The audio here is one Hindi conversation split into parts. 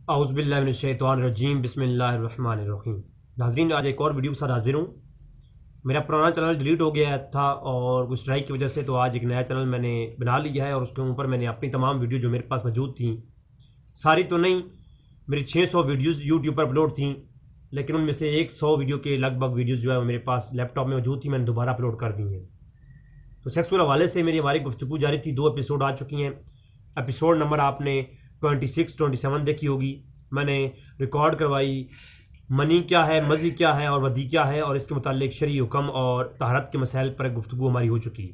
औज़ुबिल्लाहिमिनश्शैतानिर्रजीम बिस्मिल्लाहिर्रहमानिर्रहीम। नाज़रीन, आज एक और वीडियो के साथ हाजिर हूँ। मेरा पुराना चैनल डिलीट हो गया था और कुछ स्ट्राइक की वजह से, तो आज एक नया चैनल मैंने बना लिया है और उसके ऊपर मैंने अपनी तमाम वीडियो जो मेरे पास मौजूद थी, सारी तो नहीं, मेरी 600 वीडियोज़ यूट्यूब पर अपलोड थी, लेकिन उनमें से 100 वीडियो के लगभग वीडियोज़ जो है वो मेरे पास लैपटॉप में मौजूद थी, मैंने दोबारा अपलोड कर दी हैं। तो सेक्सुअल हवाले से हमारी गुफ्तगू जारी थी। 2 एपिसोड आ चुकी हैं। एपिसोड नंबर आपने 26, 27 देखी होगी। मैंने रिकॉर्ड करवाई मनी क्या है, मज़ी क्या है और वदी क्या है, और इसके मुतालिक शरई हुक्म और तहरत के मसाइल पर गुफ्तगू हमारी हो चुकी।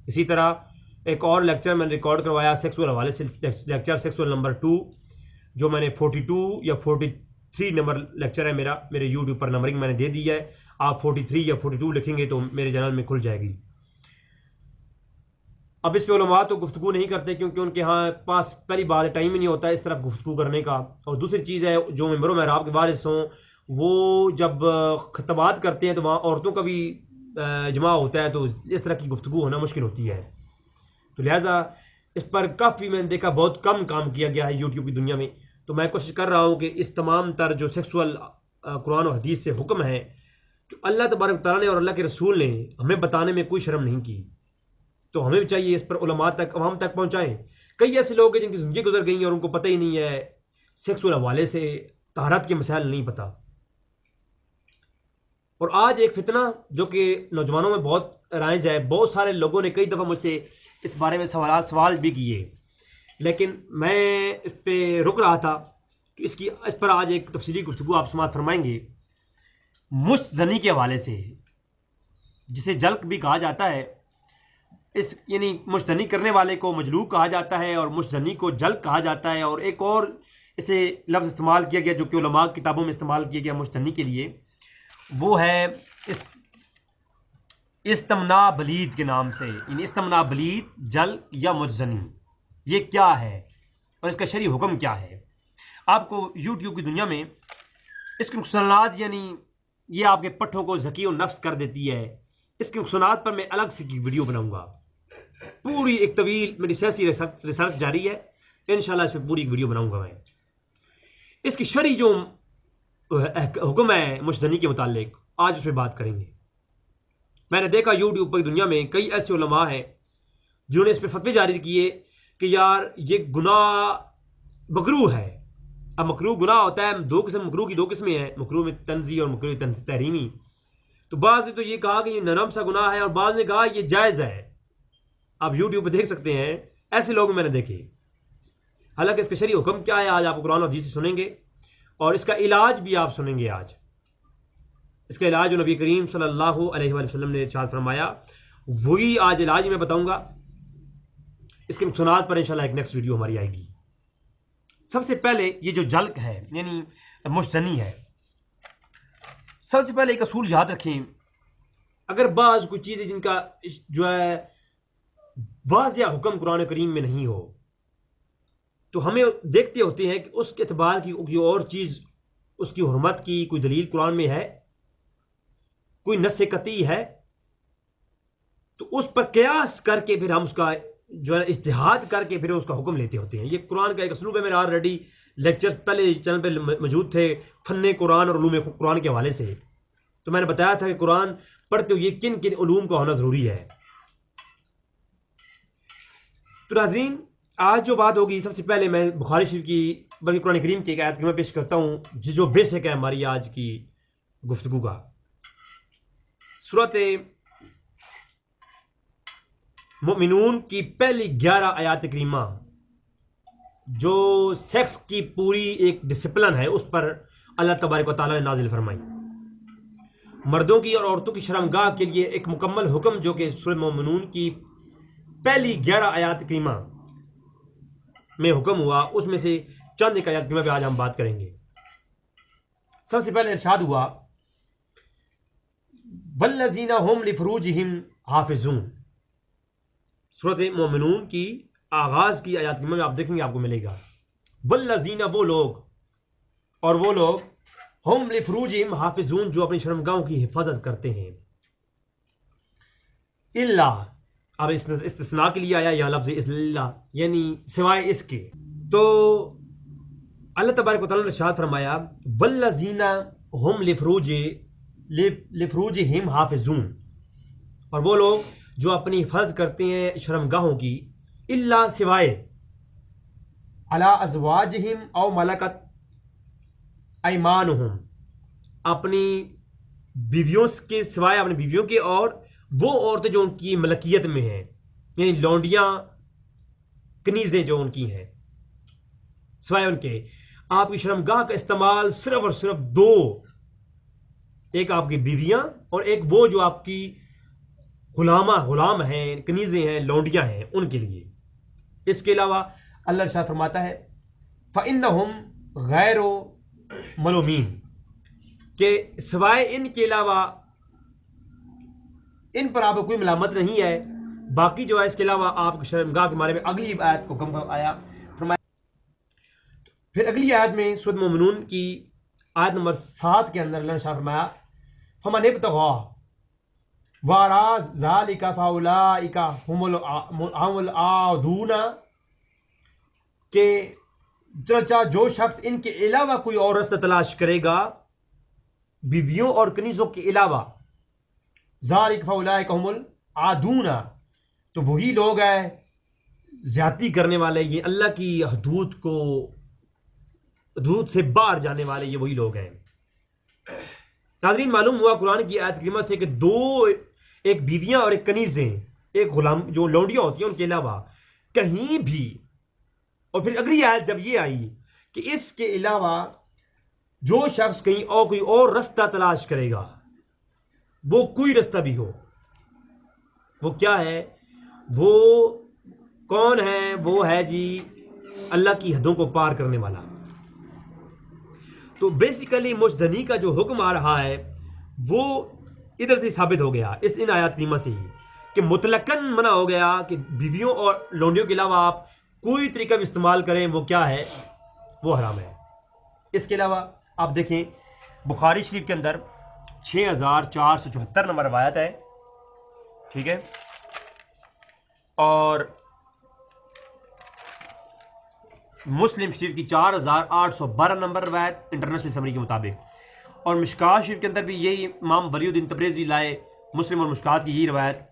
इसी तरह एक और लेक्चर मैंने रिकॉर्ड करवाया सेक्सुअल हवाले से, लेक्चर सेक्सुअल नंबर 2, जो मैंने 42 या 43 नंबर लेक्चर है मेरे यूट्यूब पर नंबरिंग मैंने दे दी है। आप 43 या 42 लिखेंगे तो मेरे चैनल में खुल जाएगी। अब इस पे उलमा तो गुफ्तगू नहीं करते, क्योंकि उनके यहाँ पास पहली बात टाइम ही नहीं होता इस तरफ गुफ्तगू करने का, और दूसरी चीज़ है जो मेंबरों महराब के वारिस हों, वो जब खतबात करते हैं तो वहाँ औरतों का भी जमा होता है, तो इस तरह की गुफ्तगू होना मुश्किल होती है। तो लिहाजा इस पर काफ़ी मैंने देखा बहुत कम काम किया गया है यूट्यूब की दुनिया में। तो मैं कोशिश कर रहा हूँ कि इस तमाम तर जो सेक्सुअल कुरान और हदीस से हुक्म है, तो अल्लाह तबारक तआला ने और अल्लाह के रसूल ने हमें बताने में कोई शर्म नहीं की, तो हमें भी चाहिए इस पर उलमा तक, अवाम तक पहुँचाएँ। कई ऐसे लोग हैं जिनकी ज़िंदगी गुजर गई और उनको पता ही नहीं है, सेक्सुअल हवाले से तहारत के मसाइल नहीं पता। और आज एक फितना जो कि नौजवानों में बहुत राइज है, बहुत सारे लोगों ने कई दफ़ा मुझसे इस बारे में सवाल भी किए, लेकिन मैं इस पर रुक रहा था। तो इस पर आज एक तफसीली गुफ्तगू आप समाअत फरमाएंगे। मुश्त ज़नी के हवाले से, जिसे जल्क भी कहा जाता है, इस यानी मुश्तनी करने वाले को मजलूक कहा जाता है और मुश्तनी को जल्क कहा जाता है, और एक और इसे लफ्ज़ इस्तेमाल किया गया जो कि उलमा किताबों में इस्तेमाल किया गया मुश्तनी के लिए, वो है इस्तमना बलीद के नाम से। इन इस्तमना बलीद, जल या मुश्तनी, ये क्या है और इसका शरई हुक्म क्या है। आपको यूट्यूब की दुनिया में इसके नुकसानात, यानी ये आपके पट्ठों को ज़की और नफ्स कर देती है, इसके नुकसानात पर मैं अलग से वीडियो बनाऊंगा। पूरी एक तवील मेरी सियासी रिसर्च जारी है, इंशाल्लाह इस पर पूरी एक वीडियो बनाऊंगा मैं। इसकी शरई जो हुक्म है मुश्तनी के मुतालिक, आज उस पर बात करेंगे। मैंने देखा यूट्यूब पर दुनिया में कई ऐसे उलमा हैं जिन्होंने इस पर फतवे जारी किए कि यार ये गुनाह मकरूह है। अब मकरूह गुनाह होता है, मकरूह की दो किस्में हैं, मकरूह में तंजी और मकरूह तहरीमी। तो बाज़ ने तो ये कहा कि ये नरम सा गुनाह है और बाज़ ने कहा ये जायज़ है। आप यूट्यूब पर देख सकते हैं, ऐसे लोग मैंने देखे। हालांकि इसका शरई हुक्म क्या है आज आपको कुरान और हदीस से सुनेंगे, और इसका इलाज भी आप सुनेंगे। आज इसका इलाज जो नबी करीम सल्लल्लाहु अलैहि वसल्लम ने इरशाद फरमाया, वही आज इलाज मैं बताऊंगा। इसके नुकसानात पर इंशाल्लाह एक नेक्स्ट वीडियो हमारी आएगी। सबसे पहले ये जो जल्क है यानी मुश्तनी है, सबसे पहले एक असूल याद रखें। अगर बाज़ कोई चीज़ें जिनका जो है वाज़िया हुक्म कुरान करीम में नहीं हो, तो हमें देखते होते हैं कि उसके एतबार की कोई और चीज़, उसकी हुर्मत की कोई दलील कुरान में है, कोई नस्से कती है, तो उस पर कयास करके फिर हम उसका जो है इज्तिहाद करके फिर उसका हुक्म लेते होते हैं। ये कुरान का एक असलूब है। मेरा ऑलरेडी लेक्चर पहले चैनल पर मौजूद थे फ़न्ने कुरान और उलूम कुरान के हवाले से, तो मैंने बताया था कि कुरान पढ़ते हुए किन किन उलूम का होना ज़रूरी है। तो नाज़रीन, आज जो बात होगी, सबसे पहले मैं बुखारी शरीफ की बल्कि कुरान करीम की एक आयत में पेश करता हूँ जो बेसिक है हमारी आज की गुफ्तगू का। सूरत मोमिनून की पहली 11 आयत करीमा जो सेक्स की पूरी एक डिसिप्लिन है, उस पर अल्लाह तबारक व तआला ने नाजिल फरमाई। मर्दों की और औरतों की शर्मगाह के लिए एक मुकम्मल हुक्म जो कि सूरत मोमिनून की पहली 11 आयत करीमा में हुक्म हुआ, उसमें से चंद एक आयत करीमा पे आज हम बात करेंगे। सबसे पहले इरशाद हुआ, वल्लज़ीना हुम लिफुरूजिहिम हाफिज़ून। सूरत मोमिनून की आगाज़ की आयत में आप देखेंगे, आपको मिलेगा वल्लज़ीना, वो लोग, और वो लोग हुम लिफुरूजिहिम हाफिज़ून, जो अपनी शर्मगाहों की हिफाजत करते हैं। इल्ला, अब इस्तिस्ना के लिए आया यहाँ लफ्ज़ इल्ला, यानी सिवाय इसके। तो अल्लाह तबारक व तआला ने इरशाद फरमाया वल्लज़ीना हुम लिफ्रूजिहिम हाफिज़ून, और वो लोग जो अपनी हिफाजत करते हैं शर्मगाहों की, इल्ला सिवाय अला अज़वाजिहिम औ मलकत ऐमानुहुम, अपनी बीवियों के सिवाय, अपनी बीवियों के, और वो औरतें जो उनकी मलकियत में हैं, यानी लौंडियाँ कनीज़ें जो उनकी हैं, सिवाय उनके आपकी शर्मगाह का इस्तेमाल सिर्फ और सिर्फ दो, एक आपकी बीवियाँ और एक वो जो आपकी गुलाम हैं, कनीज़ें हैं, लौंडियाँ हैं, उनके लिए। इसके अलावा अल्लाह इरशाद फरमाता है फ़इन्नहुम गैरो मलूमीन, के सिवाय इनके अलावा इन पर आपको कोई मलामत नहीं है। बाकी जो है इसके अलावा आप शर्मगाह के बारे में अगली आयत को कम आया फरमाया। फिर अगली आयत में सूरह मोमिनून की आयत नंबर 7 के अंदर अल्लाह ने फरमाया फमन इब्तगा वराज़ ज़ालिका फ़उलाइका हुमुल आदूना, के चचा जो शख्स इनके अलावा कोई और रास्ता तलाश करेगा, बीवियों और कनीज़ों के अलावा, ज़ालिका फ़उलाइका हुमुल आदूना, तो वही लोग हैं ज़्यादती करने वाले, ये अल्लाह की हदूद से बाहर जाने वाले, ये वही लोग हैं। नाज़रीन, मालूम हुआ कुरान की आयत करीमा से कि दो, एक बीवियां और एक कनीज़ें, एक गुलाम जो लौंडियां होती हैं उनके अलावा कहीं भी, और फिर अगली आयत जब ये आई कि इसके अलावा जो शख्स कहीं और कोई और रास्ता तलाश करेगा, वो कोई रास्ता भी हो, वो क्या है, वो कौन है, वो है जी अल्लाह की हदों को पार करने वाला। तो बेसिकली मुजजनी का जो हुक्म आ रहा है वो इधर से साबित हो गया, इस इन आयत करीमा से ही, कि मुतलकन मना हो गया कि बीवियों और लौंडियों के अलावा आप कोई तरीका भी इस्तेमाल करें, वो क्या है, वो हराम है। इसके अलावा आप देखें बुखारी शरीफ के अंदर 6474 नंबर रवायत है, ठीक है, और मुस्लिम शरीफ की 4812 नंबर रवायत इंटरनेशनल समरी के मुताबिक, और मिशकात शरीफ के अंदर भी यही इमाम वलीउद्दीन तबरेज़ी लाए, मुस्लिम और मिशकात की यही रवायत,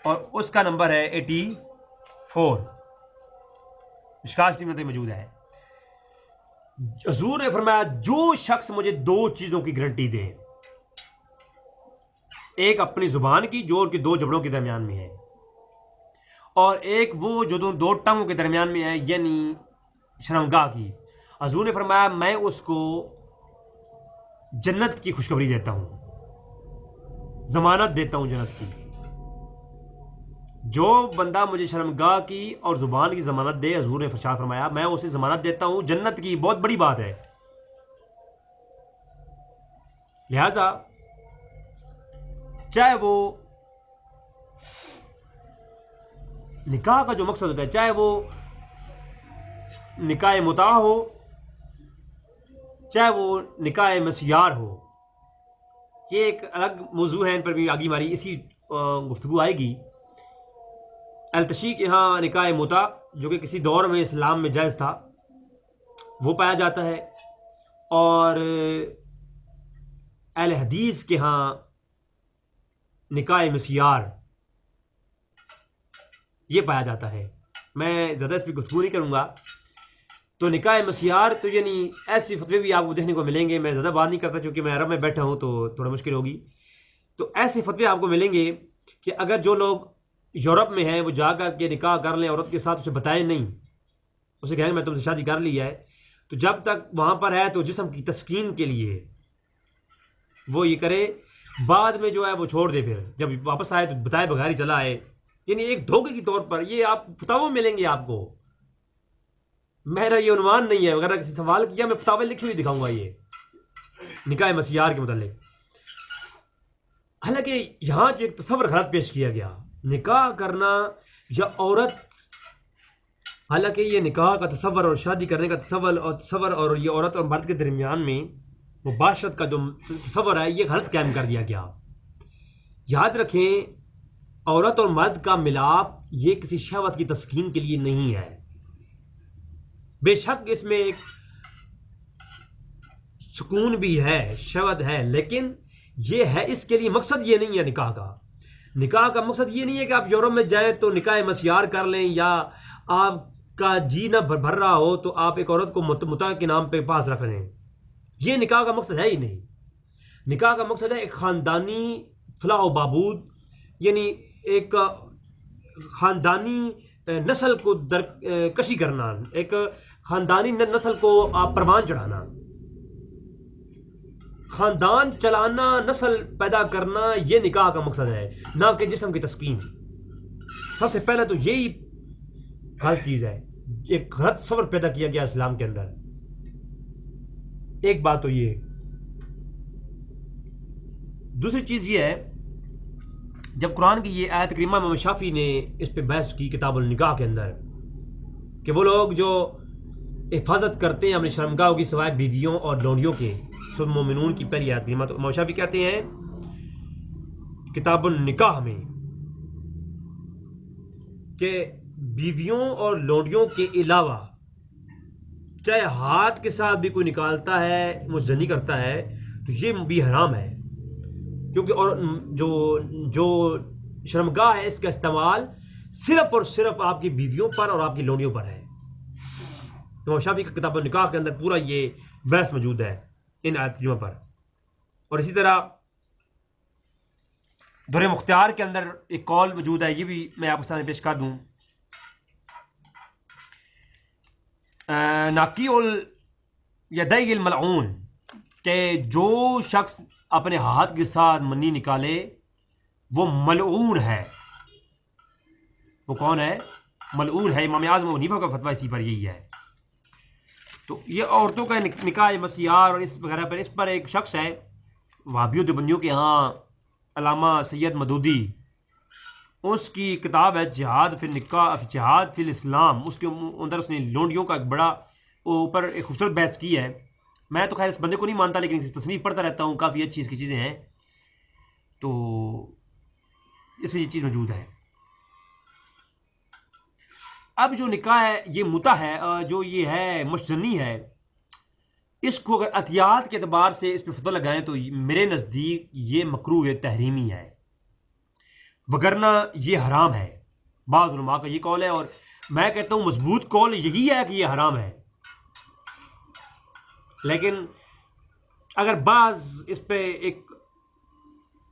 और उसका नंबर है 84, मिशकात शरीफ में तो मौजूद है। हुज़ूर ने फरमाया जो शख्स मुझे दो चीज़ों की गारंटी दे, एक अपनी ज़ुबान की जो उनके दो जबड़ों के दरमियान में है, और एक वो जो दो टांगों के दरमियान में है, यानी शर्मगाह की, हुज़ूर ने फरमाया मैं उसको जन्नत की खुशखबरी देता हूँ, ज़मानत देता हूँ जन्नत की। जो बंदा मुझे शर्मगाह की और ज़ुबान की ज़मानत दे, हुज़ूर ने इरशाद फरमाया मैं उसे ज़मानत देता हूँ जन्नत की। बहुत बड़ी बात है। लिहाजा चाहे वो निकाह का जो मकसद होता है, चाहे वो निकाह मुता हो, चाहे वो निकाह मसियार हो, ये एक अलग मौजू है, इन पर भी आगे हमारी इसी गुफ्तगू आएगी। अलतशी के यहाँ निकाह मुता जो कि किसी दौर में इस्लाम में जायज़ था, वो पाया जाता है, और अहले हदीस के यहाँ निकाह मसियार ये पाया जाता है। मैं ज़्यादा इस पर गुफ्तगू नहीं करूँगा। तो निकाह मसियार तो यानी ऐसे फतवे भी आपको देखने को मिलेंगे, मैं ज़्यादा बात नहीं करता क्योंकि मैं अरब में बैठा हूँ तो थोड़ा मुश्किल होगी। तो ऐसे फतवे आपको मिलेंगे कि अगर जो लोग यूरोप में हैं वो जा कर के निकाह कर लें औरत के साथ, उसे बताएं नहीं, उसे कहें मैं तुमसे शादी कर ली है, तो जब तक वहाँ पर है तो जिस्म की तस्कीन के लिए वो ये करे, बाद में जो है वो छोड़ दे, फिर जब वापस आए तो बताए बगैर ही चला आए, यानी एक धोखे के तौर पर। ये आप फतावे मिलेंगे आपको, मेरा ये उन्वान नहीं है, अगर किसी सवाल किया मैं फतावे लिखे हुए दिखाऊंगा ये निकाह मसियार के मतलब। हालांकि यहाँ जो एक तस्वर गलत पेश किया गया, निकाह करना या औरत, हालांकि ये निकाह का तस्वर और शादी करने का तस्वर और ये औरत और मर्द के दरमियान में मुबाशरत का जो तस्वर है, ये गलत कायम कर दिया गया। याद रखें, औरत और मर्द का मिलाप ये किसी शहवत की तस्कीन के लिए नहीं है। बेशक इसमें एक सुकून भी है, शहवत है, लेकिन ये है, इसके लिए मकसद ये नहीं है निकाह का। निकाह का मकसद ये नहीं है कि आप यूरोप में जाएं तो निकाह मस्यार कर लें, या आपका जी ना भर रहा हो तो आप एक औरत को मुता के नाम पे पास रख लें। ये निकाह का मकसद है ही नहीं। निकाह का मकसद है एक ख़ानदानी फलाह व बहबूद, यानी एक ख़ानदानी नस्ल को कशी करना, एक ख़ानदानी नस्ल को आप परवान चढ़ाना, ख़ानदान चलाना, नस्ल पैदा करना, ये निकाह का मकसद है, ना कि जिस्म की तस्कीन। सबसे पहले तो यही गलत चीज़ है, एक गलत सब्र पैदा किया गया इस्लाम के अंदर। एक बात तो ये। दूसरी चीज़ ये है, जब कुरान की ये आयत करीमा इमाम शाफी ने इस पे बहस की किताबुल निकाह के अंदर, कि वो लोग जो हिफाजत करते हैं अपनी शर्मगाहों की सिवाय बीवियों और लौंडियों के, सूरह मोमिनून की पहली आयत करीमा, तो इमाम शाफी कहते हैं किताबुल निकाह में कि बीवियों और लौंडियों के अलावा चाहे हाथ के साथ भी कोई निकालता है, मुज़नी करता है, तो ये भी हराम है, क्योंकि और जो शर्मगाह है इसका इस्तेमाल सिर्फ और सिर्फ आपकी बीवियों पर और आपकी लौंडियों पर है। इमाम शाफी का किताब निकाह के अंदर पूरा ये बहस मौजूद है इन आयतों पर। और इसी तरह दुर्र मुख्तार के अंदर एक कौल मौजूद है, ये भी मैं आपके सामने पेश कर दूँ। नाकीउल यदैल मलऊन, के जो शख्स अपने हाथ के साथ मनी निकाले वो मलऊन है। वो कौन है? मलऊन है। इमाम आज़म अबू हनीफा का फतवा इसी पर यही है। तो ये औरतों का निकाह मसियार और इस वगैरह पर, इस पर एक शख्स है वहाबियों देवबंदियों के यहाँ, अल्लामा सैयद मदूदी, उसकी किताब है जिहाद फिल निकाह जिहाद फिल इस्लाम, उसके अंदर उसने लौंडियों का एक बड़ा ऊपर एक खूबसूरत बहस की है। मैं तो खैर इस बंदे को नहीं मानता, लेकिन इसकी तसनीफ पढ़ता रहता हूँ, काफ़ी अच्छी इसकी चीज़ें हैं, तो इसमें ये चीज़ मौजूद है। अब जो निकाह है ये मुता है, जो ये है मुशजनी है, इसको अगर अतियात के अतबार से इस पर फतवा लगाएं तो मेरे नज़दीक ये मकरूह तहरीमी है, वगरना ये हराम है। बाज़ उलमा का ये कौल है, और मैं कहता हूँ मजबूत कौल यही है कि ये हराम है। लेकिन अगर बाज़ इस पे एक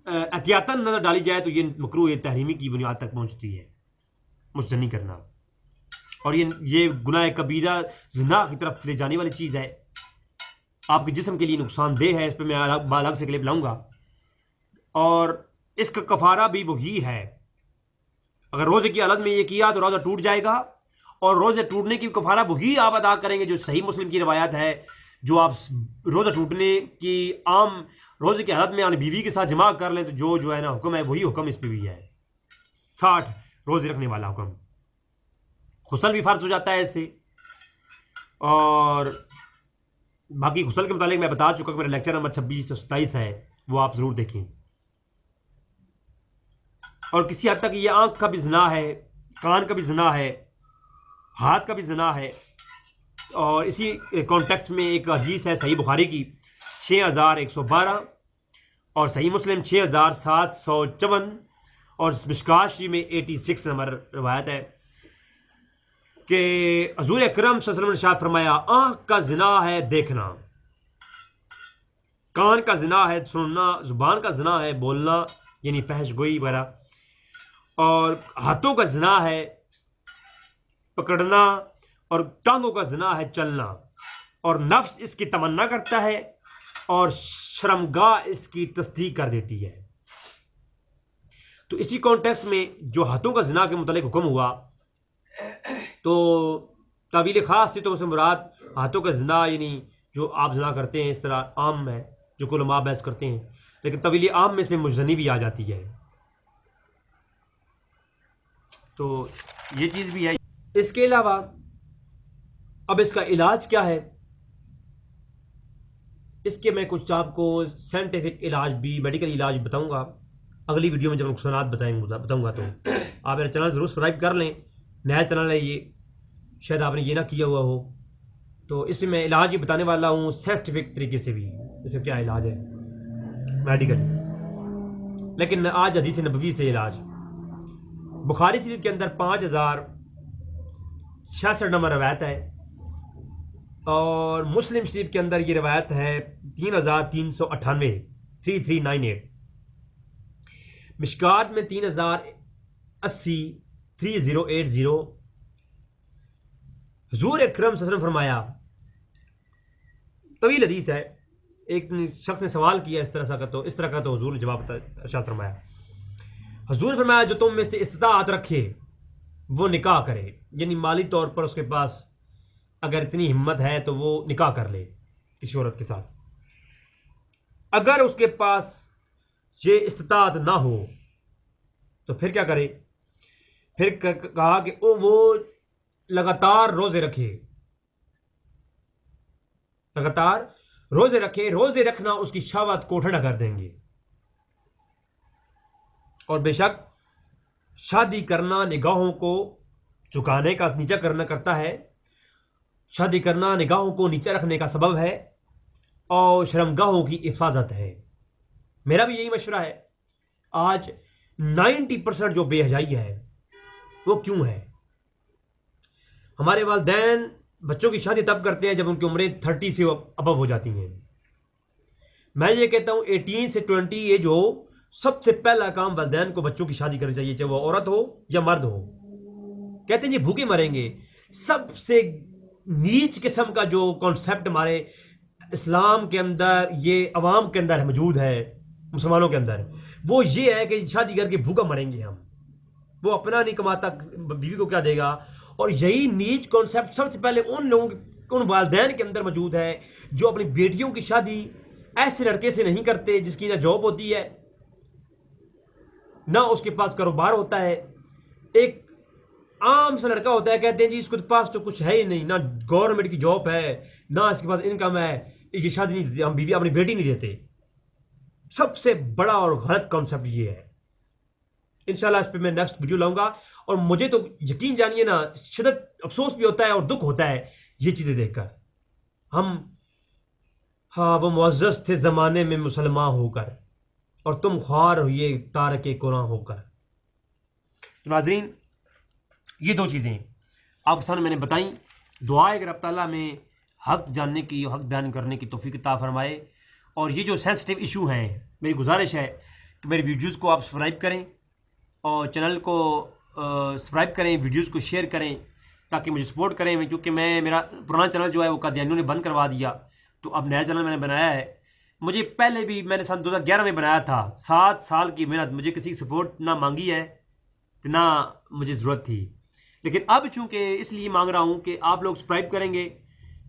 एहतियातन नज़र डाली जाए तो ये मकरूह तहरीमी की बुनियाद तक पहुँचती है, मुशजनी करना। और ये गुनाह कबीरा ज़िना की तरफ ले जाने वाली चीज़ है, आपके जिस्म के लिए नुकसानदेह है। इस पर मैं अलग से क्लिप लाऊंगा। और इसका कफ़ारा भी वही है, अगर रोज़े की हालत में ये किया तो रोज़ा टूट जाएगा, और रोज़े टूटने की कफ़ारा वही आप अदा करेंगे जो सही मुस्लिम की रवायत है, जो आप रोज़ा टूटने की आम रोज़े की हालत में अपनी बीवी के साथ जमा कर लें तो जो है ना हुक्म है, वही हुक्म इस पर भी है। 60 रोज़े रखने वाला हुक्म, गुस्ल भी फ़र्ज हो जाता है इससे। और बाकी गुस्ल के मुतालिक मैं बता चुका कि मेरा लेक्चर नंबर 26 और 27 है, वो आप ज़रूर देखें। और किसी हद तक ये आँख का भी ज़िना है, कान का भी ज़िना है, हाथ का भी ज़िना है। और इसी कॉन्टेक्स्ट में एक हदीस है सही बुखारी की 6112 और सही मुस्लिम 6754 और मिशकात शरीफ में 86 नंबर रवायत है कि हज़ूर अकरम सल्लल्लाहु अलैहि वसल्लम ने इरशाद फरमाया, आँख का ज़िना है देखना, कान का ज़िना है सुनना, ज़ुबान का ज़िना है बोलना यानी फहश गोई वगैरह, और हाथों का ज़िना है पकड़ना, और टांगों का ज़िना है चलना, और नफ्स इसकी तमन्ना करता है और शर्मगाह इसकी तस्दीक कर देती है। तो इसी कॉन्टेक्स्ट में जो हाथों का ज़िना के मुतालिक हुक्म हुआ, तो तावील ख़ास से तो उससे मुराद हाथों का ज़िना यानी जो आप ज़िना करते हैं, इस तरह आम है जो कुलमा बहस करते हैं, लेकिन तावील आम में इसमें मुजनी भी आ जाती है। तो ये चीज़ भी है। इसके अलावा अब इसका इलाज क्या है, इसके मैं कुछ आपको साइंटिफिक इलाज भी, मेडिकल इलाज बताऊंगा अगली वीडियो में जब नुकसानात बताऊंगा। तो आप मेरा चैनल ज़रूर सब्सक्राइब कर लें, नया चैनल है ये, शायद आपने ये ना किया हुआ हो, तो इस पर मैं इलाज ये बताने वाला हूँ साइंटिफिक तरीके से भी, इसका क्या इलाज है मेडिकल। लेकिन आज हदीस नबवी से इलाज। बुखारी शरीफ के अंदर 5066 नंबर रवायत है और मुस्लिम शरीफ के अंदर ये रवायत है 3398 3398। मिशकात में 3080 3080। हुजूर अकरम सल्लल्लाहु अलैहि वसल्लम फरमाया, तवील हदीस है, एक शख्स ने सवाल किया इस तरह का, तो हुजूर ने जवाब इरशाद फरमाया। हुजूर ने फरमाया जो तुम में से इस्तिताअत रखे वो निकाह करे, यानी माली तौर पर उसके पास अगर इतनी हिम्मत है तो वो निकाह कर ले किसी औरत के साथ। अगर उसके पास ये इस्तिताअत ना हो तो फिर क्या करे? फिर कहा कि वो लगातार रोजे रखे, लगातार रोजे रखे। रोजे रखना उसकी शहवत को ठंडा कर देंगे। और बेशक शादी करना निगाहों को झुकाने का, नीचा करना करता है। शादी करना निगाहों को नीचा रखने का सबब है और शर्मगाहों की हिफाजत है। मेरा भी यही मशवरा है। आज 90% जो बेहयाई है वो क्यों है? हमारे वालिदैन बच्चों की शादी तब करते हैं जब उनकी उम्रें 30 से अबव हो जाती हैं। मैं ये कहता हूँ 18 से 20 एज हो, सबसे पहला काम वालिदैन को बच्चों की शादी करनी चाहिए, चाहे वो औरत हो या मर्द हो। कहते हैं ये भूखे मरेंगे। सबसे नीच किस्म का जो कॉन्सेप्ट हमारे इस्लाम के अंदर, ये अवाम के अंदर मौजूद है, मुसलमानों के अंदर, वो ये है कि शादी करके भूखा मरेंगे हम। वो अपना नहीं कमाता, बीवी को क्या देगा? और यही नीच कॉन्सेप्ट सबसे पहले उन लोगों के, उन वालिदैन के अंदर मौजूद है जो अपनी बेटियों की शादी ऐसे लड़के से नहीं करते जिसकी ना जॉब होती है ना उसके पास कारोबार होता है। एक आम सा लड़का होता है, कहते हैं जी इसके पास तो कुछ है ही नहीं, ना गवर्नमेंट की जॉब है ना इसके पास इनकम है, ये शादी नहीं देते, हम बीवी अपनी बेटी नहीं देते। सबसे बड़ा और गलत कॉन्सेप्ट ये है। इंशाल्लाह इस पर मैं नेक्स्ट वीडियो लाऊंगा। और मुझे तो यकीन जानिए ना, शिद्दत अफसोस भी होता है और दुख होता है ये चीज़ें देखकर। हाँ, वो मुअज़्ज़ज़ थे ज़माने में मुसलमान होकर और तुम ख्वार हुए तारके कुरान होकर। तो नाज़रीन, ये दो चीज़ें आपके सामने मैंने बताई। दुआ है कि रब ताला में हक़ जानने की, हक़ बयान करने की तौफ़ीक़ अता फरमाए। और ये जो सेंसिटिव इशू हैं, मेरी गुजारिश है कि मेरी वीडियोज़ को आप सब्सक्राइब करें और चैनल को सब्सक्राइब करें, वीडियोज़ को शेयर करें ताकि मुझे सपोर्ट करें। क्योंकि मेरा पुराना चैनल जो है वो कादियानियों ने बंद करवा दिया, तो अब नया चैनल मैंने बनाया है। मुझे पहले भी मैंने सन 2011 में बनाया था। 7 साल की मेहनत, मुझे किसी की सपोर्ट ना मांगी है ना मुझे ज़रूरत थी। लेकिन अब चूँकि इसलिए मांग रहा हूँ कि आप लोग सब्सक्राइब करेंगे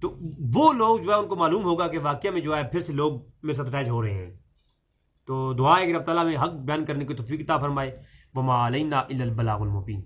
तो वो लोग जो है उनको मालूम होगा कि वाकई में जो है फिर से लोग मेरे साथ अटैच हो रहे हैं। तो दुआ है कि रब ताला में हक़ बयान करने की तौफ़ीक़ अता फरमाए। वमा अलैना इल्लल बलागुल मुबीन।